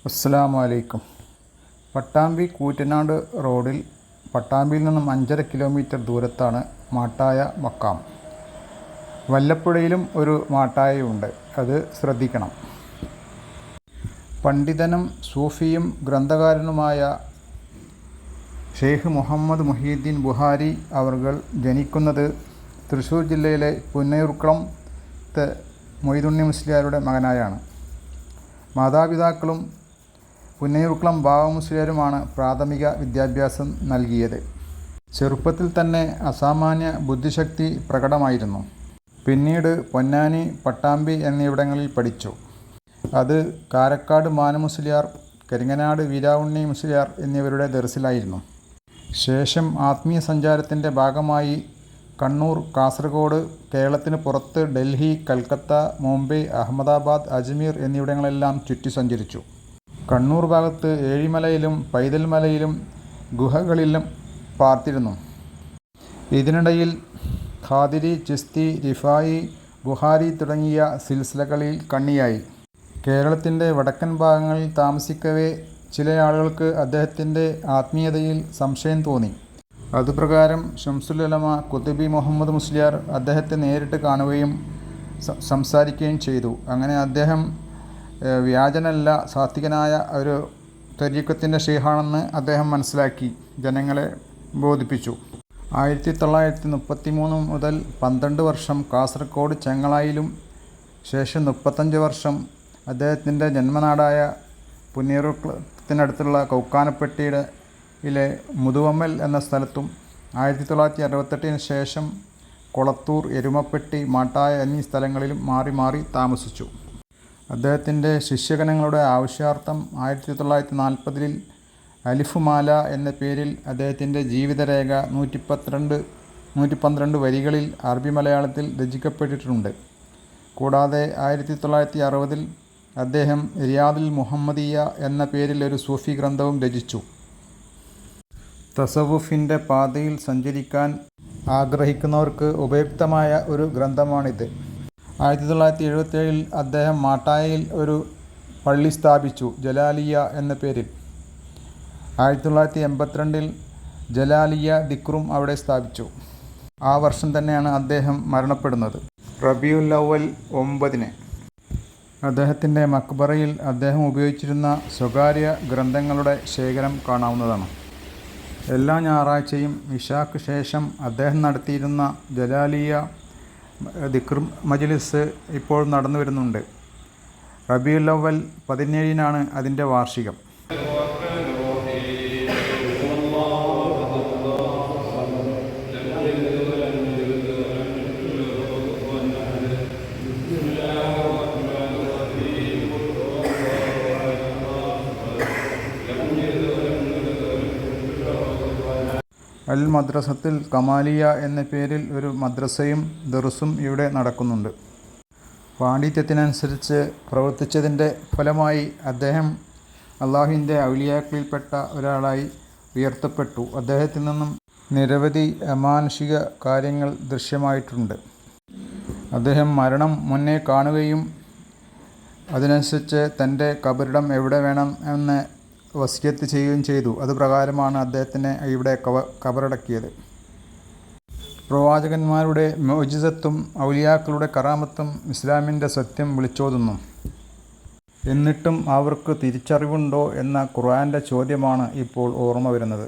അസ്സലാമു അലൈക്കും. പട്ടാമ്പി കൂറ്റനാട് റോഡിൽ പട്ടാമ്പിയിൽ നിന്നും 5.5 കിലോമീറ്റർ ദൂരത്താണ് മാട്ടായ മക്കാം. വല്ലപ്പുഴയിലും ഒരു മാട്ടായയുണ്ട്, അത് ശ്രദ്ധിക്കണം. പണ്ഡിതനും സൂഫിയും ഗ്രന്ഥകാരനുമായ ഷെയ്ഖ് മുഹമ്മദ് മുഹീദ്ദീൻ ബുഹാരി അവർകൾ ജനിക്കുന്നത് തൃശ്ശൂർ ജില്ലയിലെ പുന്നയൂർക്കുളത്തെ മൊയ്തുണ്ണി മുസ്ലിയാരുടെ മകനായാണ്. മാതാപിതാക്കളും പുന്നയൂർക്കുളം ബാവ മുസ്ലിയാരുമാണ് പ്രാഥമിക വിദ്യാഭ്യാസം നൽകിയത്. ചെറുപ്പത്തിൽ തന്നെ അസാമാന്യ ബുദ്ധിശക്തി പ്രകടമായിരുന്നു. പിന്നീട് പൊന്നാനി, പട്ടാമ്പി എന്നിവിടങ്ങളിൽ പഠിച്ചു. അത് കാരക്കാട് മാനമുസ്ലിയാർ, കരിങ്ങനാട് വീരാവുണ്ണി മുസ്ലിയാർ എന്നിവരുടെ ദർസിലായിരുന്നു. ശേഷം ആത്മീയ സഞ്ചാരത്തിൻ്റെ ഭാഗമായി കണ്ണൂർ, കാസർഗോഡ്, കേരളത്തിന് പുറത്ത് ഡൽഹി, കൽക്കത്ത, മുംബൈ, അഹമ്മദാബാദ്, അജ്മീർ എന്നിവിടങ്ങളെല്ലാം ചുറ്റി സഞ്ചരിച്ചു. കണ്ണൂർ ഭാഗത്ത് ഏഴിമലയിലും പൈതൽ മലയിലും ഗുഹകളിലും പാർത്തിരുന്നു. ഇതിനിടയിൽ ഖാദിരി, ചിസ്തി, റിഫായി, ബുഹാരി തുടങ്ങിയ സിൽസിലകളിൽ കണ്ണിയായി. കേരളത്തിൻ്റെ വടക്കൻ ഭാഗങ്ങളിൽ താമസിക്കവേ ചില ആളുകൾക്ക് അദ്ദേഹത്തിൻ്റെ ആത്മീയതയിൽ സംശയം തോന്നി. അതുപ്രകാരം ശംസുൽ ഉലമ കുതുബി മുഹമ്മദ് മുസ്ലിയാർ അദ്ദേഹത്തെ നേരിട്ട് കാണുകയും സംസാരിക്കുകയും ചെയ്തു. അങ്ങനെ അദ്ദേഹം വ്യാജനല്ല, സാത്വികനായ ഒരു ത്വരീഖത്തിൻ്റെ ഷെയ്ഖാണെന്ന് അദ്ദേഹം മനസ്സിലാക്കി ജനങ്ങളെ ബോധിപ്പിച്ചു. 1933 മുതൽ 12 വർഷം കാസർഗോഡ് ചെങ്ങളായിലും ശേഷം 35 വർഷം അദ്ദേഹത്തിൻ്റെ ജന്മനാടായ പുന്നയൂർക്കുളത്തിനടുത്തുള്ള കൗക്കാനപ്പെട്ടിയിലെ മുതുവമ്മൽ എന്ന സ്ഥലത്തും 1968 ശേഷം കൊളത്തൂർ, എരുമപ്പെട്ടി, മാട്ടായ എന്നീ സ്ഥലങ്ങളിലും മാറി മാറി താമസിച്ചു. അദ്ദേഹത്തിൻ്റെ ശിഷ്യഗണങ്ങളുടെ ആവശ്യാർത്ഥം 1940 അലിഫ് മാല എന്ന പേരിൽ അദ്ദേഹത്തിൻ്റെ ജീവിതരേഖ 112 വരികളിൽ അറബി മലയാളത്തിൽ രചിക്കപ്പെട്ടിട്ടുണ്ട്. കൂടാതെ 1960 അദ്ദേഹം റിയാദുൽ മുഹമ്മദിയ്യ എന്ന പേരിൽ ഒരു സൂഫി ഗ്രന്ഥവും രചിച്ചു. തസവുഫിൻ്റെ പാതയിൽ സഞ്ചരിക്കാൻ ആഗ്രഹിക്കുന്നവർക്ക് ഉപയുക്തമായ ഒരു ഗ്രന്ഥമാണിത്. 1977 അദ്ദേഹം മാട്ടായയിൽ ഒരു പള്ളി സ്ഥാപിച്ചു, ജലാലിയ എന്ന പേരിൽ. 1982 ജലാലിയ ദിക്റും അവിടെ സ്ഥാപിച്ചു. ആ വർഷം തന്നെയാണ് അദ്ദേഹം മരണപ്പെടുന്നത്, റബീഉൽ അവ്വൽ 9. അദ്ദേഹത്തിൻ്റെ മക്ബറയിൽ അദ്ദേഹം ഉപയോഗിച്ചിരുന്ന സ്വകാര്യ ഗ്രന്ഥങ്ങളുടെ ശേഖരം കാണാവുന്നതാണ്. എല്ലാ ഞായറാഴ്ചയും ഇശാക്ക് ശേഷം അദ്ദേഹം നടത്തിയിരുന്ന ജലാലിയ ദിക്ർ മജ്ലിസ് ഇപ്പോൾ നടന്നു വരുന്നുണ്ട്. റബീഉൽ അവ്വൽ 17 അതിൻ്റെ വാർഷികം. അൽ മദ്രസത്തുൽ കമാലിയ എന്ന പേരിൽ ഒരു മദ്രസയും ദർസും ഇവിടെ നടക്കുന്നുണ്ട്. പാണ്ഡിത്യത്തിനനുസരിച്ച് പ്രവർത്തിച്ചതിൻ്റെ ഫലമായി അദ്ദേഹം അള്ളാഹുവിൻ്റെ ഔലിയാക്കളിൽപ്പെട്ട ഒരാളായി ഉയർത്തപ്പെട്ടു. അദ്ദേഹത്തിൽ നിന്നും നിരവധി അമാനുഷിക കാര്യങ്ങൾ ദൃശ്യമായിട്ടുണ്ട്. അദ്ദേഹം മരണം മുന്നേ കാണുകയും അതിനനുസരിച്ച് തൻ്റെ കബറിടം എവിടെ വേണം എന്ന് വസിയത്ത് ചെയ്യുകയും ചെയ്തു. അതുപ്രകാരമാണ് അദ്ദേഹത്തിനെ ഇവിടെ കബറടക്കിയത്. പ്രവാചകന്മാരുടെ മുഅ്ജിസത്തും ഔലിയാക്കളുടെ കറാമത്തും ഇസ്ലാമിൻ്റെ സത്യം വിളിച്ചോതുന്നു. എന്നിട്ടും അവർക്ക് തിരിച്ചറിവുണ്ടോ എന്ന ഖുർആൻ്റെ ചോദ്യമാണ് ഇപ്പോൾ ഓർമ്മ വരുന്നത്.